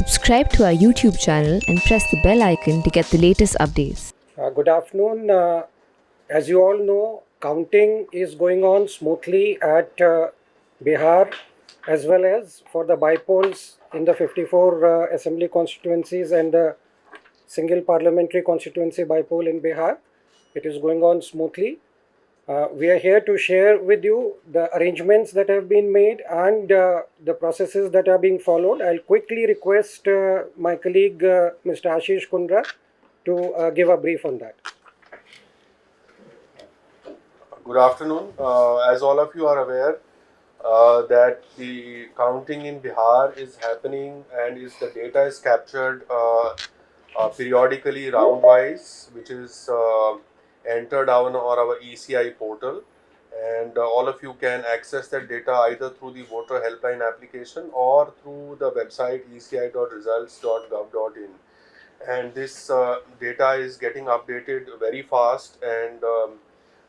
Subscribe to our YouTube channel and press the bell icon to get the latest updates. Good afternoon. As you all know, counting is going on smoothly at Bihar as well as for the bypolls in the 54 assembly constituencies and the single parliamentary constituency bypoll in Bihar. It is going on smoothly. We are here to share with you the arrangements that have been made and the processes that are being followed. I'll quickly request my colleague Mr. Ashish Kundra to give a brief on that. Good afternoon. As all of you are aware, that the counting in Bihar is happening and the data is captured periodically round-wise, which is entered on our ECI portal, and all of you can access that data either through the voter helpline application or through the website eci.results.gov.in. And this data is getting updated very fast, and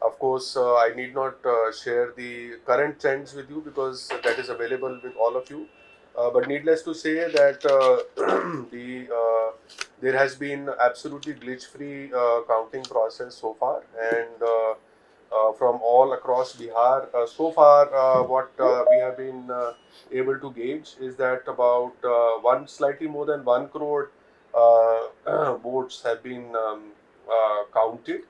of course I need not share the current trends with you because that is available with all of you. But needless to say that there has been absolutely glitch-free counting process so far, and from all across Bihar. So far, what we have been able to gauge is that about slightly more than 1 crore votes have been counted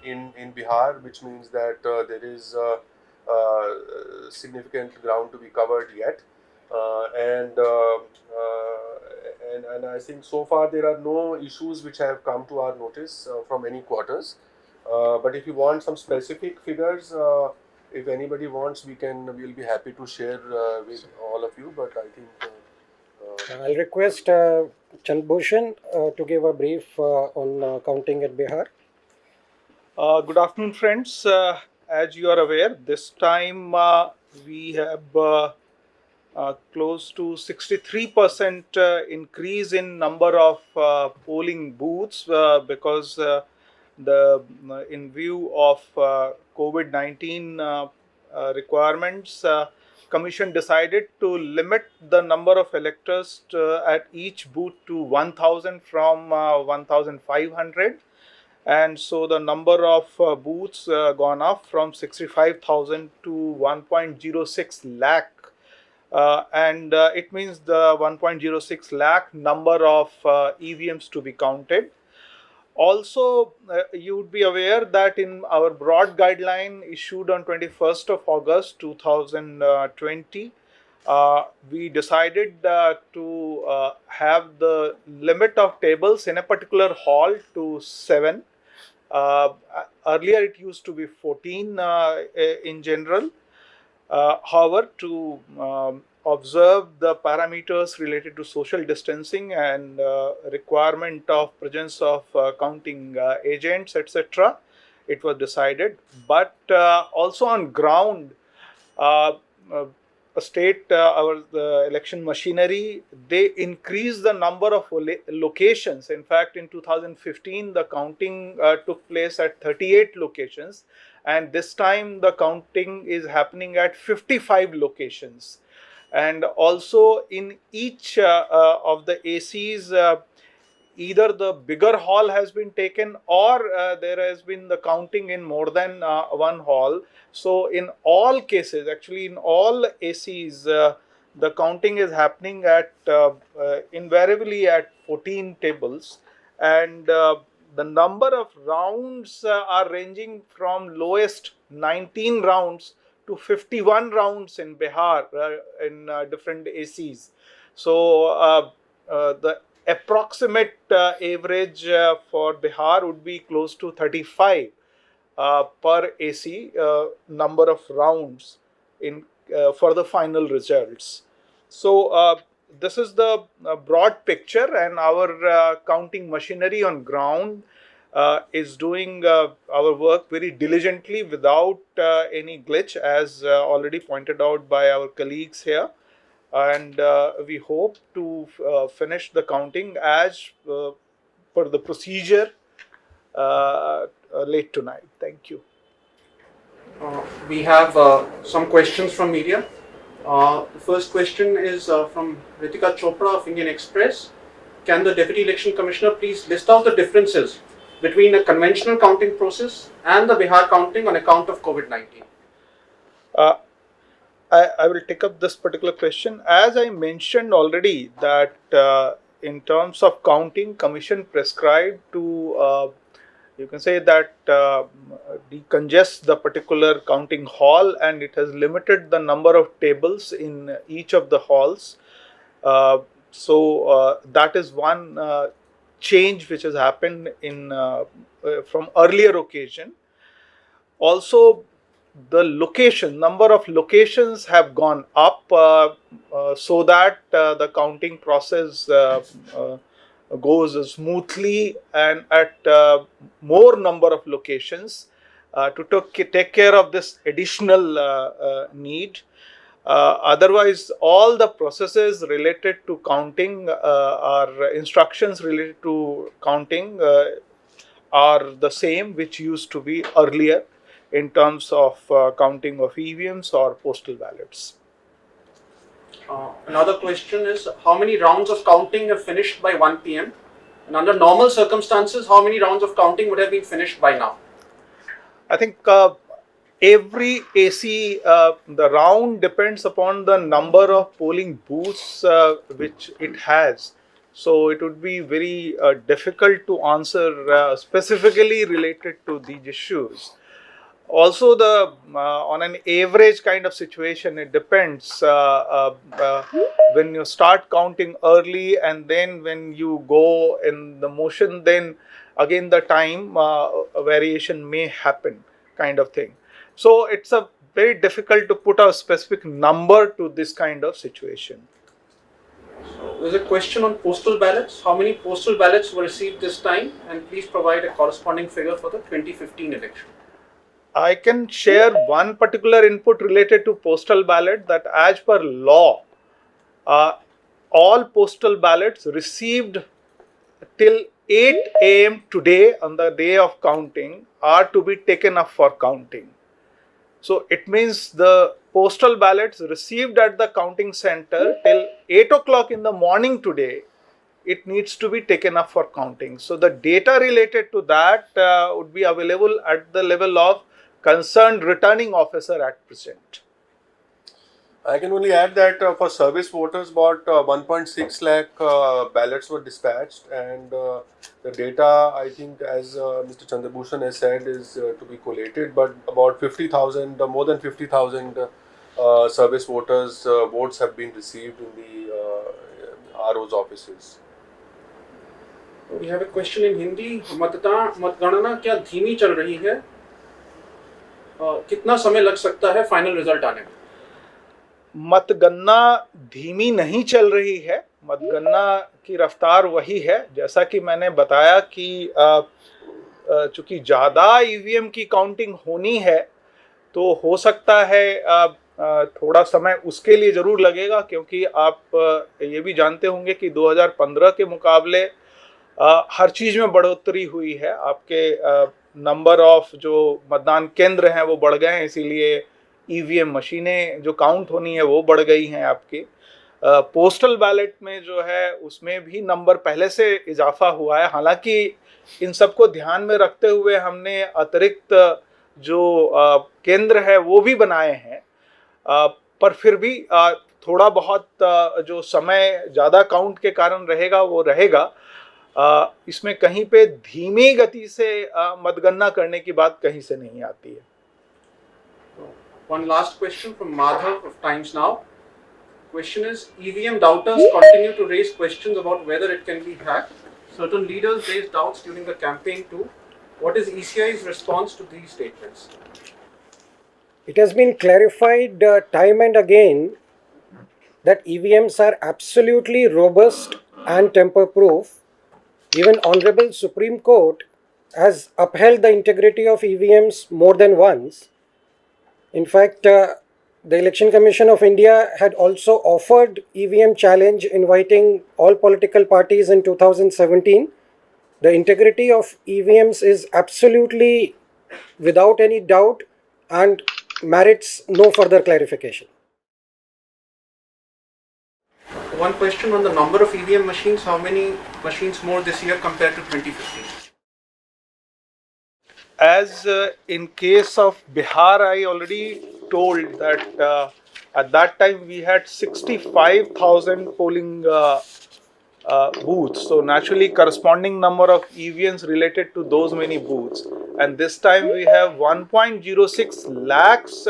in Bihar, which means that there is significant ground to be covered yet. And I think so far there are no issues which have come to our notice from any quarters. But if you want some specific figures, if anybody wants, we'll be happy to share with all of you. But I think I'll request Chandbhushan to give a brief on counting at Bihar. Good afternoon, friends. As you are aware, this time we have close to 63% increase in number of polling booths because in view of COVID-19 requirements, Commission decided to limit the number of electors at each booth to 1,000 from 1,500. And so the number of booths gone up from 65,000 to 1.06 lakh. And it means the 1.06 lakh number of EVMs to be counted. Also, you would be aware that in our broad guideline issued on 21st of August 2020, we decided to have the limit of tables in a particular hall to 7. Earlier it used to be 14 in general. However, to observe the parameters related to social distancing and requirement of presence of counting agents, etc., it was decided. But also on ground, the election machinery, they increased the number of locations. In fact, in 2015, the counting took place at 38 locations. And this time the counting is happening at 55 locations. And also in each of the ACs, either the bigger hall has been taken or there has been the counting in more than one hall. So in all cases, actually in all ACs, the counting is happening at invariably at 14 tables. And the number of rounds are ranging from lowest 19 rounds to 51 rounds in Bihar in different ACs. So the approximate average for Bihar would be close to 35 per AC number of rounds in for the final results. So this is the broad picture, and our counting machinery on ground is doing our work very diligently without any glitch, as already pointed out by our colleagues here. And we hope to finish the counting as per the procedure late tonight. Thank you. We have some questions from media. The first question is from Ritika Chopra of Indian Express. Can the Deputy Election Commissioner please list out the differences between a conventional counting process and the Bihar counting on account of COVID-19? I will take up this particular question. As I mentioned already, that in terms of counting, Commission prescribed to, you can say that decongest the particular counting hall, and it has limited the number of tables in each of the halls. So that is one change which has happened in from earlier occasion. Also, the number of locations have gone up so that the counting process goes smoothly and at more number of locations to take care of this additional need. Otherwise, all the processes related to counting or instructions related to counting are the same which used to be earlier in terms of counting of EVMs or postal ballots. Another question is, how many rounds of counting have finished by 1 p.m. and under normal circumstances, how many rounds of counting would have been finished by now? I think every AC, the round depends upon the number of polling booths which it has. So it would be very difficult to answer specifically related to these issues. Also, the on an average kind of situation, it depends. When you start counting early and then when you go in the motion, then again the time variation may happen, kind of thing. So it's a very difficult to put a specific number to this kind of situation. There's a question on postal ballots. How many postal ballots were received this time? And please provide a corresponding figure for the 2015 election. I can share one particular input related to postal ballot, that as per law, all postal ballots received till 8 a.m. today on the day of counting are to be taken up for counting. So it means the postal ballots received at the counting center till 8 o'clock in the morning today, it needs to be taken up for counting. So the data related to that would be available at the level of concerned returning officer at present. I can only add that for service voters, about 1.6 lakh ballots were dispatched, and the data, I think, as Mr. Chandrabhushan has said, is to be collated. But about 50,000, more than 50,000 service voters' votes have been received in the RO's offices. We have a question in Hindi. मतगणना क्या धीमी चल रही है? कितना समय लग सकता है फाइनल रिजल्ट आने में? मतगणना धीमी नहीं चल रही है, मतगणना की रफ्तार वही है जैसा कि मैंने बताया कि चूंकि ज़्यादा ईवीएम की काउंटिंग होनी है तो हो सकता है थोड़ा समय उसके लिए ज़रूर लगेगा, क्योंकि आप ये भी जानते होंगे कि 2015 के मुकाबले हर चीज़ में बढ़ोतरी हुई है। आपके नंबर ऑफ जो मतदान केंद्र हैं वो बढ़ गए हैं, इसीलिए ईवीएम मशीनें जो काउंट होनी है वो बढ़ गई हैं आपकी। पोस्टल बैलेट में जो है उसमें भी नंबर पहले से इजाफा हुआ है। हालांकि इन सबको ध्यान में रखते हुए हमने अतिरिक्त जो केंद्र है वो भी बनाए हैं, पर फिर भी थोड़ा बहुत जो समय ज़्यादा काउंट के कारण रहेगा वो रहेगा। इसमें कहीं पे धीमी गति से मतगणना करने की बात कहीं से नहीं आती है। One last question from Madhav of Times Now. Question is, EVM doubters continue to raise questions about whether it can be hacked. Certain leaders raised doubts during the campaign too. What is ECI's response to these statements? It has been clarified time and again that EVMs are absolutely robust and tamper-proof. Even Honorable Supreme Court has upheld the integrity of EVMs more than once. In fact, the Election Commission of India had also offered EVM challenge, inviting all political parties in 2017. The integrity of EVMs is absolutely without any doubt and merits no further clarification. one question on the number of EVM machines. How many machines more this year compared to 2015? As in case of Bihar, I already told that at that time we had 65,000 polling booths. So naturally, corresponding number of EVMs related to those many booths. And this time we have 1.06 lakhs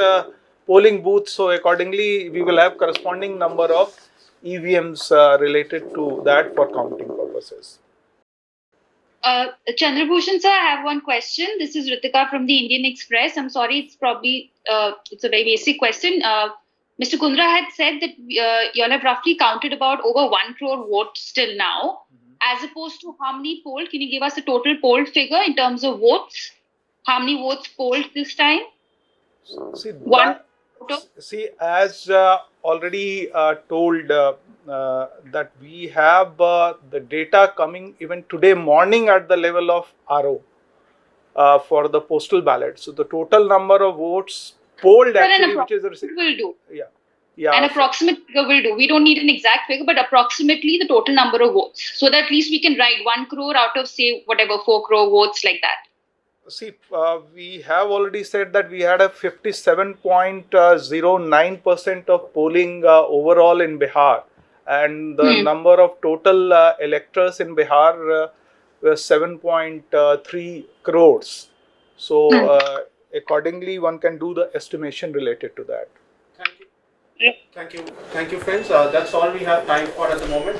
polling booths. So accordingly, we will have corresponding number of EVMs related to that for counting purposes. Chandrabhushan sir, I have one question. This is Ritika from the Indian Express. I'm sorry, it's probably it's a very basic question. Mr. Kundra had said that you all have roughly counted about over 1 crore votes till now. As opposed to how many polled? Can you give us a total polled figure in terms of votes? How many votes polled this time? As already told that we have the data coming even today morning at the level of RO for the postal ballot. So the total number of votes polled actually, which is will do. Yeah. An approximate figure will do. We don't need an exact figure, but approximately the total number of votes. So that at least we can write 1 crore out of, say, whatever, 4 crore votes like that. See, we have already said that we had a 57.09% of polling overall in Bihar. And the number of total electors in Bihar was 7.3 crores. So, accordingly, one can do the estimation related to that. Thank you. Thank you, friends. That's all we have time for at the moment.